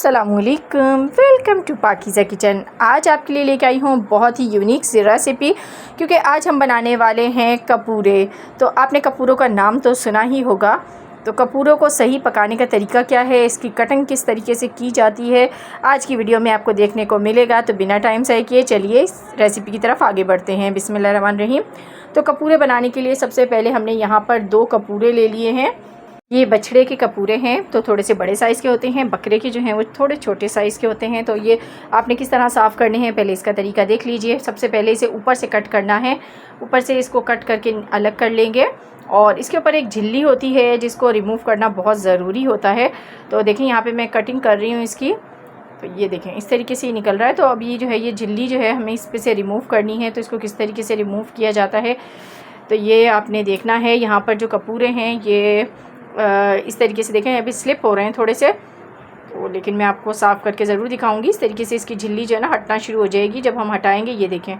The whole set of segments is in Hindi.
अस्सलामुअलैकुम, वेलकम टू पाकीज़ा किचन। आज आपके लिए लेके आई हूँ बहुत ही यूनिक सी रेसिपी, क्योंकि आज हम बनाने वाले हैं कपूरे। तो आपने कपूरों का नाम तो सुना ही होगा। तो कपूरों को सही पकाने का तरीका क्या है, इसकी कटिंग किस तरीके से की जाती है, आज की वीडियो में आपको देखने को मिलेगा। तो बिना टाइम ज़ाया किए चलिए इस रेसिपी की तरफ आगे बढ़ते हैं। बिस्मिल्लाहिर्रहमानिर्रहीम। तो कपूरे बनाने के लिए सबसे पहले हमने यहाँ पर 2 कपूरे ले लिए हैं। ये बछड़े के कपूरे हैं, तो थोड़े से बड़े साइज़ के होते हैं। बकरे के जो हैं वो थोड़े छोटे साइज़ के होते हैं। तो ये आपने किस तरह साफ़ करने हैं, पहले इसका तरीका देख लीजिए। सबसे पहले इसे ऊपर से कट करना है, ऊपर से इसको कट करके अलग कर लेंगे। और इसके ऊपर एक झिल्ली होती है जिसको रिमूव करना बहुत ज़रूरी होता है। तो देखें यहाँ पर मैं कटिंग कर रही हूँ इसकी, तो ये देखें इस तरीके से ये निकल रहा है। तो अब ये जो है ये झिल्ली जो है हमें इस पर से रिमूव करनी है। तो इसको किस तरीके से रिमूव किया जाता है, तो ये आपने देखना है। यहाँ पर जो कपूरे हैं ये इस तरीके से देखें, अभी स्लिप हो रहे हैं थोड़े से, तो लेकिन मैं आपको साफ़ करके ज़रूर दिखाऊंगी। इस तरीके से इसकी झिल्ली जो है ना हटना शुरू हो जाएगी जब हम हटाएंगे। ये देखें,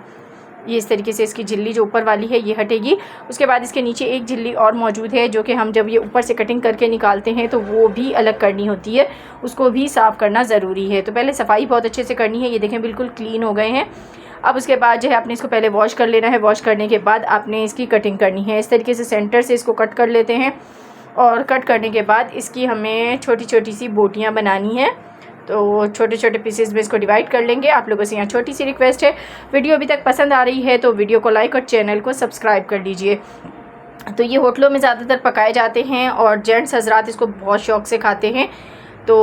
ये इस तरीके से इसकी झिल्ली जो ऊपर वाली है ये हटेगी। उसके बाद इसके नीचे एक झिल्ली और मौजूद है, जो कि हम जब ये ऊपर से कटिंग करके निकालते हैं तो वो भी अलग करनी होती है, उसको भी साफ़ करना ज़रूरी है। तो पहले सफाई बहुत अच्छे से करनी है। ये देखें बिल्कुल क्लीन हो गए हैं। अब उसके बाद जो है आपने इसको पहले वॉश कर लेना है। वॉश करने के बाद आपने इसकी कटिंग करनी है। इस तरीके से सेंटर से इसको कट कर लेते हैं, और कट करने के बाद इसकी हमें छोटी छोटी सी बोटियां बनानी है। तो छोटे छोटे पीसेस में इसको डिवाइड कर लेंगे। आप लोगों से यहाँ छोटी सी रिक्वेस्ट है, वीडियो अभी तक पसंद आ रही है तो वीडियो को लाइक और चैनल को सब्सक्राइब कर लीजिए। तो ये होटलों में ज़्यादातर पकाए जाते हैं और जेंट्स हजरात इसको बहुत शौक़ से खाते हैं। तो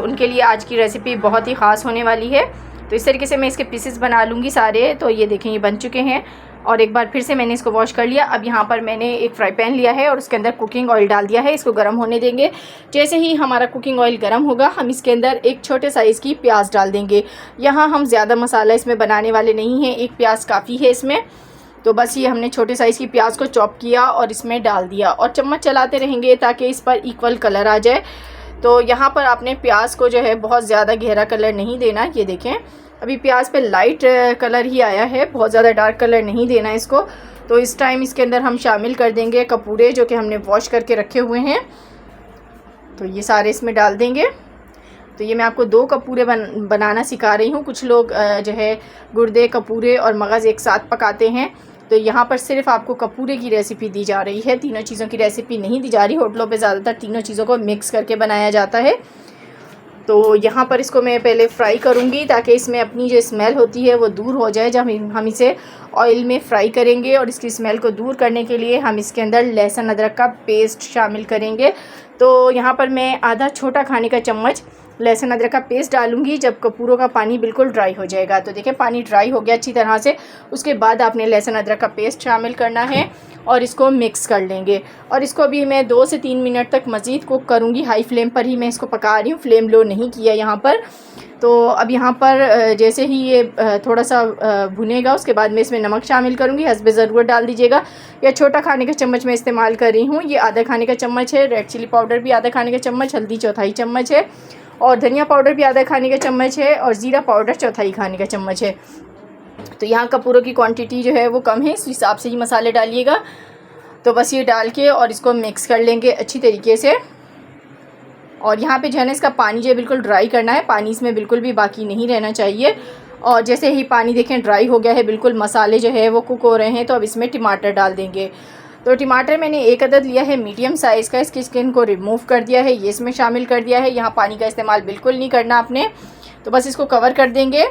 उनके लिए आज की रेसिपी बहुत ही ख़ास होने वाली है। तो इस तरीके से मैं इसके पीसेस बना लूँगी सारे। तो ये देखें ये बन चुके हैं, और एक बार फिर से मैंने इसको वॉश कर लिया। अब यहाँ पर मैंने एक फ्राई पैन लिया है और उसके अंदर कुकिंग ऑयल डाल दिया है। इसको गर्म होने देंगे। जैसे ही हमारा कुकिंग ऑयल गर्म होगा हम इसके अंदर एक छोटे साइज़ की प्याज डाल देंगे। यहाँ हम ज़्यादा मसाला इसमें बनाने वाले नहीं हैं, एक प्याज काफ़ी है इसमें। तो बस ये हमने छोटे साइज़ की प्याज को चॉप किया और इसमें डाल दिया, और चम्मच चलाते रहेंगे ताकि इस पर इक्वल कलर आ जाए। तो यहाँ पर आपने प्याज को जो है बहुत ज़्यादा गहरा कलर नहीं देना। ये देखें अभी प्याज पे लाइट कलर ही आया है, बहुत ज़्यादा डार्क कलर नहीं देना इसको। तो इस टाइम इसके अंदर हम शामिल कर देंगे कपूरे जो कि हमने वॉश करके रखे हुए हैं। तो ये सारे इसमें डाल देंगे। तो ये मैं आपको 2 कपूरे बनाना सिखा रही हूँ। कुछ लोग जो है गुर्दे, कपूरे और मगज़ एक साथ पकाते हैं। तो यहाँ पर सिर्फ आपको कपूरे की रेसिपी दी जा रही है, तीनों चीज़ों की रेसिपी नहीं दी जा रही। होटलों पे ज़्यादातर तीनों चीज़ों को मिक्स करके बनाया जाता है। तो यहाँ पर इसको मैं पहले फ्राई करूँगी ताकि इसमें अपनी जो स्मेल होती है वो दूर हो जाए जब हम इसे ऑयल में फ्राई करेंगे। और इसकी स्मेल को दूर करने के लिए हम इसके अंदर लहसुन अदरक का पेस्ट शामिल करेंगे। तो यहाँ पर मैं आधा छोटा खाने का चम्मच लहसुन अदरक का पेस्ट डालूंगी जब कपूरों का पानी बिल्कुल ड्राई हो जाएगा। तो देखिए पानी ड्राई हो गया अच्छी तरह से। उसके बाद आपने लहसुन अदरक का पेस्ट शामिल करना है और इसको मिक्स कर लेंगे। और इसको भी मैं 2 से 3 मिनट तक मज़ीद कुक करूँगी। हाई फ्लेम पर ही मैं इसको पका रही हूँ, फ्लेम लो नहीं किया यहाँ पर। तो अब यहाँ पर जैसे ही ये थोड़ा सा भुनेगा उसके बाद मैं इसमें नमक शामिल करूँगी, हस्बे ज़रूरत डाल दीजिएगा। या छोटा खाने का चम्मच मैं इस्तेमाल कर रही हूँ, ये आधा खाने का चम्मच है। रेड चिली पाउडर भी आधा खाने का चम्मच, हल्दी चौथाई चम्मच है, और धनिया पाउडर भी आधा खाने का चम्मच है, और ज़ीरा पाउडर चौथाई खाने का चम्मच है। तो यहाँ कपूरों की क्वांटिटी जो है वो कम है, इस हिसाब से ही मसाले डालिएगा। तो बस ये डाल के और इसको मिक्स कर लेंगे अच्छी तरीके से। और यहाँ पे जो है ना इसका पानी जो है बिल्कुल ड्राई करना है, पानी इसमें बिल्कुल भी बाकी नहीं रहना चाहिए। और जैसे ही पानी देखें ड्राई हो गया है बिल्कुल, मसाले जो है वो कुक हो रहे हैं, तो अब इसमें टमाटर डाल देंगे। तो टमाटर मैंने 1 अदद लिया है मीडियम साइज़ का, इसकी स्किन को रिमूव कर दिया है, ये इसमें शामिल कर दिया है। यहाँ पानी का इस्तेमाल बिल्कुल नहीं करना आपने। तो बस इसको कवर कर देंगे,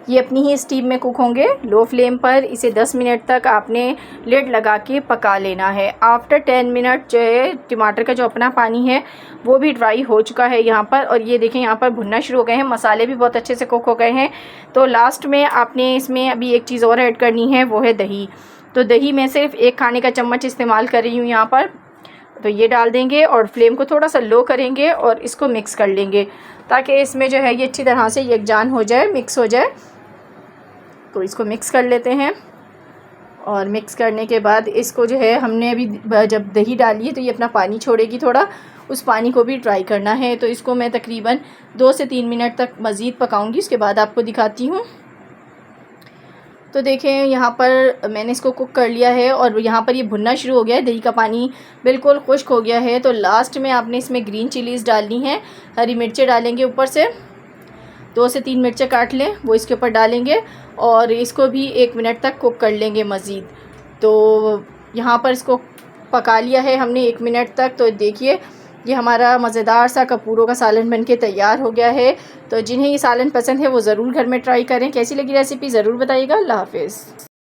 ये अपनी ही स्टीम में कुक होंगे लो फ्लेम पर। इसे 10 मिनट तक आपने लिड लगा के पका लेना है। आफ्टर 10 मिनट जो है टमाटर का जो अपना पानी है वो भी ड्राई हो चुका है यहाँ पर। और ये देखें यहाँ पर भुनना शुरू हो गए हैं, मसाले भी बहुत अच्छे से कुक हो गए हैं। तो लास्ट में आपने इसमें अभी एक चीज़ और ऐड करनी है, वो है दही। तो दही मैं सिर्फ 1 खाने का चम्मच इस्तेमाल कर रही हूँ यहाँ पर। तो ये डाल देंगे और फ्लेम को थोड़ा सा लो करेंगे और इसको मिक्स कर लेंगे ताकि इसमें जो है ये अच्छी तरह से यकजान हो जाए, मिक्स हो जाए। तो इसको मिक्स कर लेते हैं। और मिक्स करने के बाद इसको जो है हमने अभी जब दही डाली है तो ये अपना पानी छोड़ेगी थोड़ा, उस पानी को भी ड्राई करना है। तो इसको मैं तकरीबन 2 से 3 मिनट तक मज़ीद पकाऊंगी, उसके बाद आपको दिखाती हूँ। तो देखें यहाँ पर मैंने इसको कुक कर लिया है और यहाँ पर ये भुनना शुरू हो गया है। दही का पानी बिल्कुल खुश्क हो गया है। तो लास्ट में आपने इसमें ग्रीन चिलीज़ डालनी है, हरी मिर्चें डालेंगे ऊपर से, 2 से 3 मिर्चें काट लें वो इसके ऊपर डालेंगे और इसको भी 1 मिनट तक कुक कर लेंगे मज़ीद। तो यहाँ पर इसको पका लिया है हमने 1 मिनट तक। तो देखिए ये हमारा मज़ेदार सा कपूरों का सालन बनके तैयार हो गया है। तो जिन्हें ये सालन पसंद है वो ज़रूर घर में ट्राई करें। कैसी लगी रेसिपी ज़रूर बताइएगा। अल्लाह हाफ़िज़।